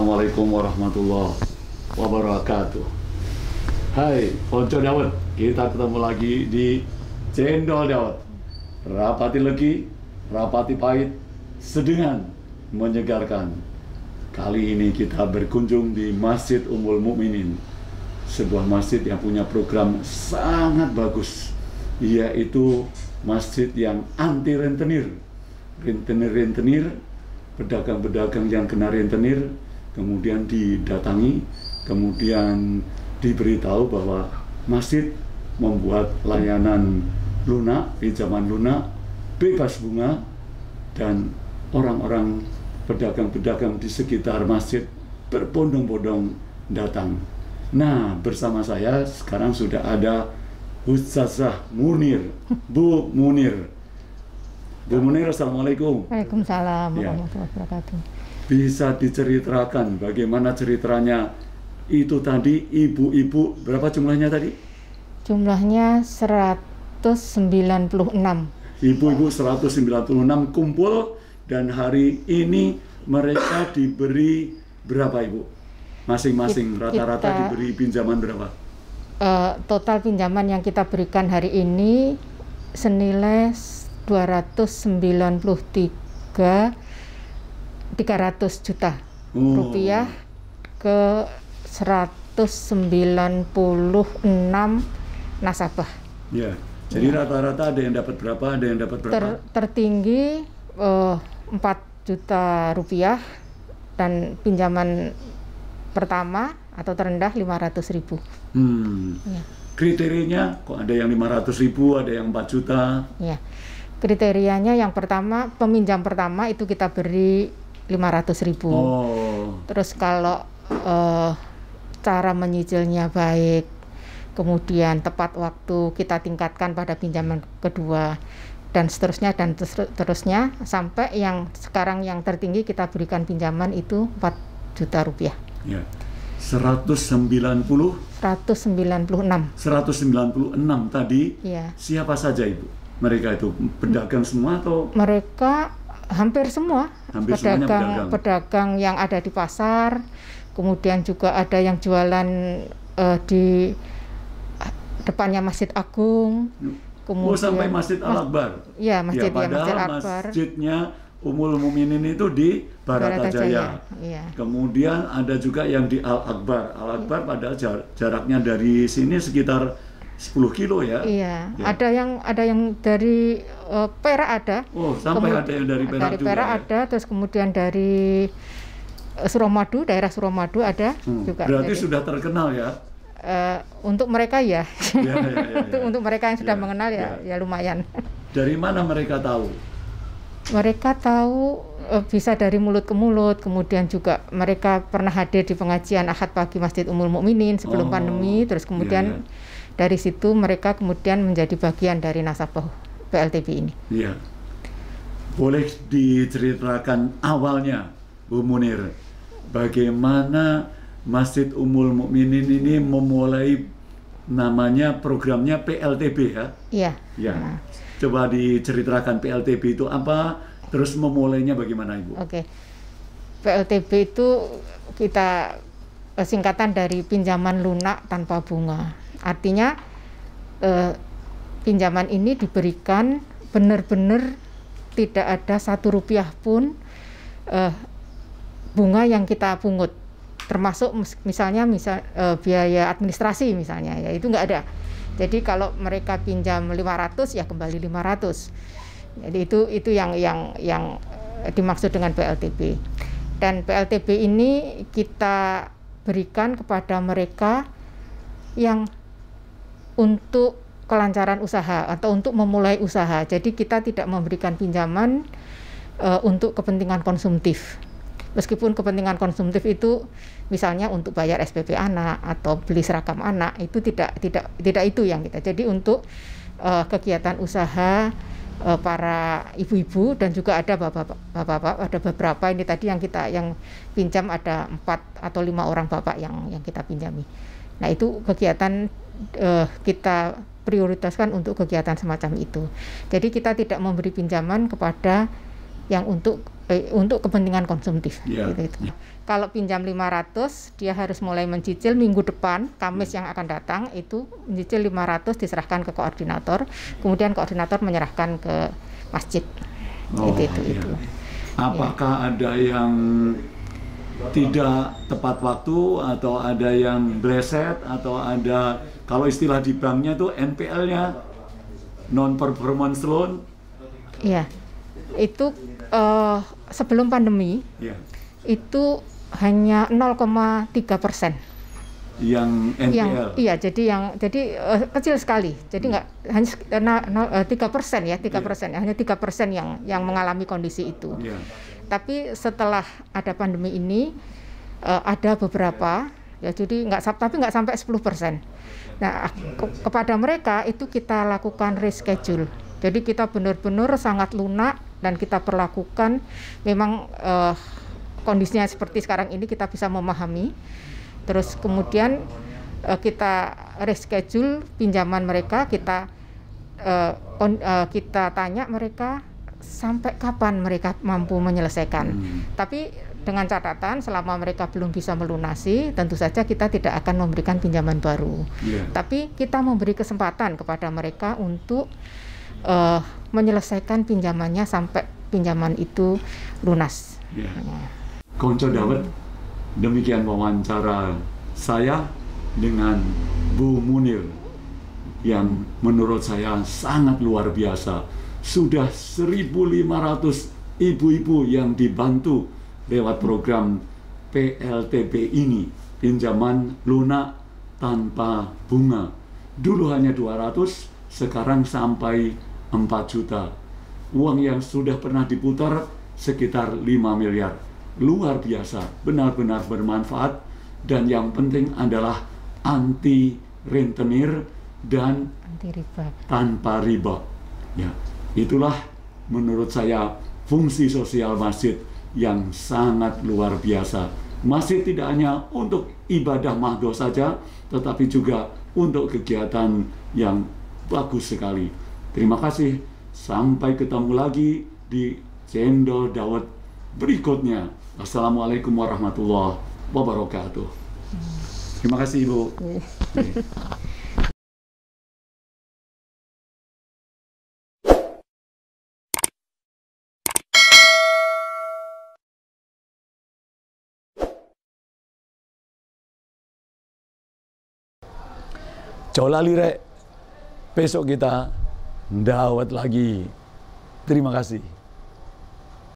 Assalamualaikum warahmatullahi wabarakatuh. Hai, Ojo Dawet. Kita ketemu lagi di Cendol Dawet. Rapati legi, rapati pahit, sedengan menyegarkan. Kali ini kita berkunjung di Masjid Ummul Mukminin, sebuah masjid yang punya program sangat bagus, yaitu masjid yang anti rentenir. Rentenir, pedagang-pedagang yang kena rentenir, kemudian didatangi, kemudian diberitahu bahwa masjid membuat layanan lunak, pinjaman lunak, bebas bunga, dan orang-orang pedagang-pedagang di sekitar masjid berbondong-bondong datang. Nah, bersama saya sekarang sudah ada Ustazah Munir, Bu Munir. Bu Munir, Assalamualaikum. Waalaikumsalam Ya. warahmatullahi wabarakatuh. Bisa diceritakan bagaimana ceritanya itu tadi, ibu-ibu, berapa jumlahnya tadi? Jumlahnya 196. Ibu-ibu 196 kumpul, dan hari ini mereka diberi berapa, Ibu? Masing-masing rata-rata Kita- diberi pinjaman berapa? Total pinjaman yang kita berikan hari ini senilai 300 juta rupiah ke 196 nasabah. Ya, jadi rata-rata ada yang dapat berapa, ada yang dapat berapa? Tertinggi 4 juta rupiah, dan pinjaman pertama atau terendah 500.000. Ya. Kriterianya kok ada yang 500.000, ada yang 4 juta? Ya, kriterianya yang pertama, peminjam pertama itu kita beri 500.000. Oh, Terus kalau cara menyicilnya baik, kemudian tepat waktu, kita tingkatkan pada pinjaman kedua, dan seterusnya dan seterusnya, sampai yang sekarang yang tertinggi kita berikan pinjaman itu 4 juta rupiah. ya. 196 tadi. Ya. Siapa saja, Ibu? Mereka itu pedagang semua atau? Mereka hampir semua Hampir semuanya pedagang yang ada di pasar, kemudian juga ada yang jualan di depannya Masjid Agung, kemudian sampai Masjid Al-Akbar. Ya, Masjid padahal Al-Akbar. masjidnya Ummul Mukminin itu di Baratajaya. Iya. Kemudian ada juga yang di Al-Akbar. Al-Akbar padahal jaraknya dari sini sekitar 10 kilo ya. Iya, Ya. ada yang dari Perak ada. Oh, sampai ada yang dari Perak juga. Perak ya? ada, terus kemudian dari Suramadu, daerah Suramadu ada juga. Berarti Jadi, sudah terkenal ya. untuk mereka ya, Ya. untuk mereka yang sudah Ya, mengenal ya lumayan. Dari mana mereka tahu? Mereka tahu bisa dari mulut ke mulut, kemudian juga mereka pernah hadir di pengajian Ahad pagi Masjid Ummul Mukminin sebelum pandemi, terus kemudian dari situ mereka kemudian menjadi bagian dari nasabah PLTB ini. Iya. Boleh diceritakan awalnya, Bu Munir, bagaimana Masjid Ummul Mukminin ini memulai, namanya programnya PLTB ya? Iya. Ya. Nah. Coba diceritakan PLTB itu apa, terus memulainya bagaimana, Ibu? Oke. PLTB itu kita singkatan dari pinjaman lunak tanpa bunga. Artinya pinjaman ini diberikan benar-benar tidak ada 1 rupiah pun bunga yang kita pungut, termasuk misalnya biaya administrasi misalnya, ya itu nggak ada. Jadi kalau mereka pinjam 500 ya kembali 500. Jadi itu yang dimaksud dengan PLTB. Dan PLTB ini kita berikan kepada mereka yang untuk kelancaran usaha atau untuk memulai usaha. Jadi kita tidak memberikan pinjaman untuk kepentingan konsumtif. Meskipun kepentingan konsumtif itu misalnya untuk bayar SPP anak atau beli seragam anak, itu tidak itu yang kita. Jadi untuk kegiatan usaha para ibu-ibu, dan juga ada bapak-bapak, ada beberapa ini tadi yang pinjam ada 4 atau 5 orang bapak yang kita pinjami. Nah, itu kegiatan kita prioritaskan untuk kegiatan semacam itu. Jadi kita tidak memberi pinjaman kepada yang untuk untuk kepentingan konsumtif. Yeah. Gitu. Kalau pinjam 500, dia harus mulai mencicil minggu depan, Kamis yang akan datang, itu mencicil 500 diserahkan ke koordinator, kemudian koordinator menyerahkan ke masjid. Itu. Apakah ada yang tidak tepat waktu, atau ada yang bleset, atau ada, kalau istilah di banknya tuh NPL-nya, non-performance loan? Iya, itu sebelum pandemi, itu hanya 0,3%. Yang NPL? Iya, jadi kecil sekali. Jadi nggak hanya 3% ya, 3%, hanya 3% yang mengalami kondisi itu. Tapi setelah ada pandemi ini, ada beberapa, ya jadi tapi nggak sampai 10%. Nah, kepada mereka itu kita lakukan reschedule. Jadi kita benar-benar sangat lunak dan kita perlakukan, memang kondisinya seperti sekarang ini kita bisa memahami. Terus kemudian kita reschedule pinjaman mereka, kita tanya mereka sampai kapan mereka mampu menyelesaikan. Tapi dengan catatan selama mereka belum bisa melunasi, tentu saja kita tidak akan memberikan pinjaman baru. Tapi kita memberi kesempatan kepada mereka untuk menyelesaikan pinjamannya sampai pinjaman itu lunas. Konco Dawet, demikian wawancara saya dengan Bu Munir yang menurut saya sangat luar biasa. Sudah 1.500 ibu-ibu yang dibantu lewat program PLTB ini, pinjaman lunak tanpa bunga. Dulu hanya 200, sekarang sampai 4 juta. Uang yang sudah pernah diputar sekitar 5 miliar. Luar biasa, benar-benar bermanfaat, dan yang penting adalah anti rentenir dan anti riba. Tanpa riba. Ya, itulah menurut saya fungsi sosial masjid yang sangat luar biasa. Masjid tidak hanya untuk ibadah mahdoh saja, tetapi juga untuk kegiatan yang bagus sekali. Terima kasih. Sampai ketemu lagi di Cendol Dawet berikutnya. Assalamualaikum warahmatullahi wabarakatuh. Terima kasih, Ibu. Cola lirek, besok kita dawet lagi. Terima kasih.